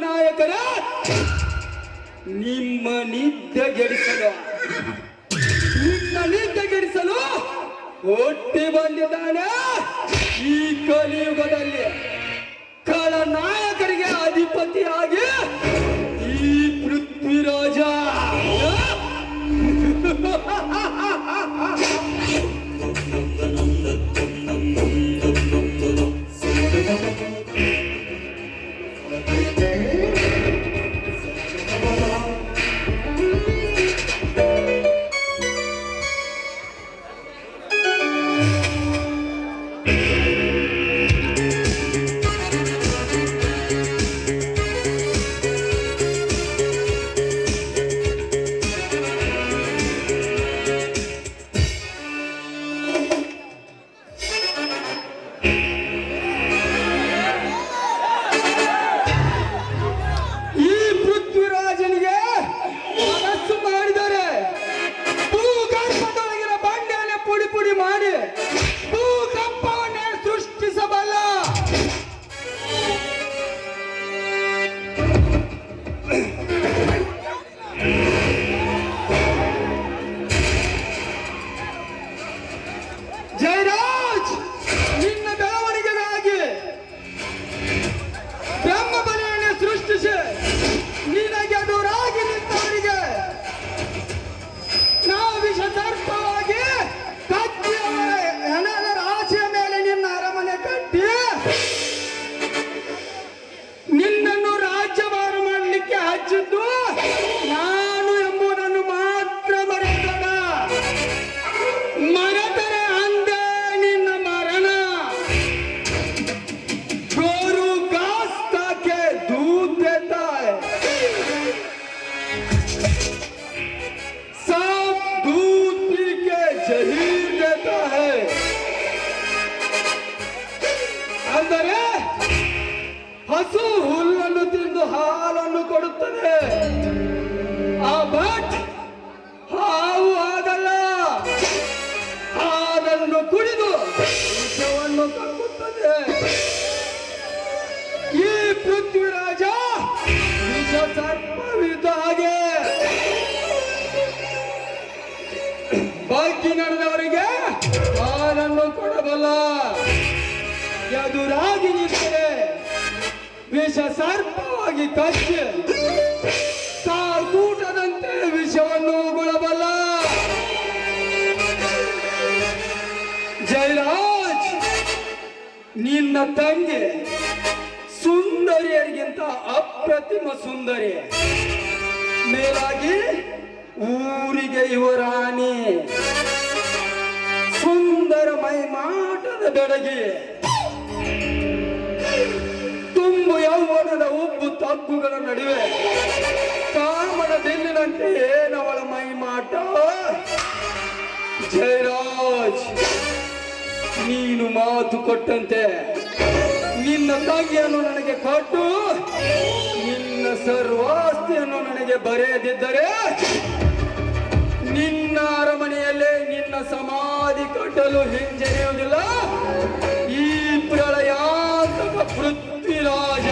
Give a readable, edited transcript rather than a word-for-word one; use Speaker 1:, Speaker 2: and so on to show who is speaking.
Speaker 1: ನಾಯಕರ ನಿಮ್ಮ ನಿದ್ದೆಗೆಡಿಸಲು ಹುಟ್ಟಿ ಬಂದಿದ್ದಾನೆ ಈ ಕಲಿಯುಗದಲ್ಲಿ. ನಾಯಕರಿಗೆ ಅಧಿಪತಿಯಾಗಿ ಈ ಪೃಥ್ವಿರಾಜ. ಹಸು ಹುಲ್ಲನ್ನು ತಿಂದು ಹಾಲನ್ನು ಕೊಡುತ್ತದೆ. ಆ ಬಟ್ ಹಾವು ಆಗಲ್ಲ, ಹಾಲನ್ನು ಕುಡಿದು ವಿಷವನ್ನು ಕಕ್ಕುತ್ತದೆ. ಈ ಪೃಥ್ವಿರಾಜ ವಿಷ ಸರ್ಪವಿದ್ದ ಹಾಗೆ ಬಾಕಿ ನಡೆದವರಿಗೆ ಹಾಲನ್ನು ಕೊಡಬಲ್ಲ. ಎದುರಾಗಿ ನಿಂತರೆ ವಿಷ ಸರ್ಪವಾಗಿ ಕಚ್ಚಿ ಕಾಲ್ಕೂಟದಂತೆ ವಿಷವನ್ನು ಉಗುಳಬಲ್ಲ. ಜಯರಾಜ್, ನಿನ್ನ ತಂಗಿ ಸುಂದರಿಯರಿಗಿಂತ ಅಪ್ರತಿಮ ಸುಂದರಿ, ಮೇಲಾಗಿ ಊರಿಗೆ ಯುವರಾಣಿ, ಸುಂದರ ಮೈಮಾಟದ ಬೆಡಗಿ, ತುಂಬು ಯೌವನದ ಉಬ್ಬು ತಗ್ಗುಗಳ ನಡುವೆ ಕಾಮನ ಬಿಲ್ಲಿನಂತೆ ಏನವಳ ಮೈಮಾಟ. ಜಯರಾಜ್, ನೀನು ಮಾತು ಕೊಟ್ಟಂತೆ ನಿನ್ನ ತಂಗಿಯನ್ನು ನನಗೆ ಕೊಟ್ಟು ನಿನ್ನ ಸರ್ವಾಸ್ತಿಯನ್ನು ನನಗೆ ಬರೆಯದಿದ್ದರೆ ನಿನ್ನ ಅರಮನೆಯಲ್ಲೇ ನಿನ್ನ ಸಮಾಧಿ ಕಟ್ಟಲು ಹಿಂಜರಿಯುವುದಿಲ್ಲ ಈ ಪ್ರಳಯಾಂತಕ ಪೃಥ್ವಿರಾಜ.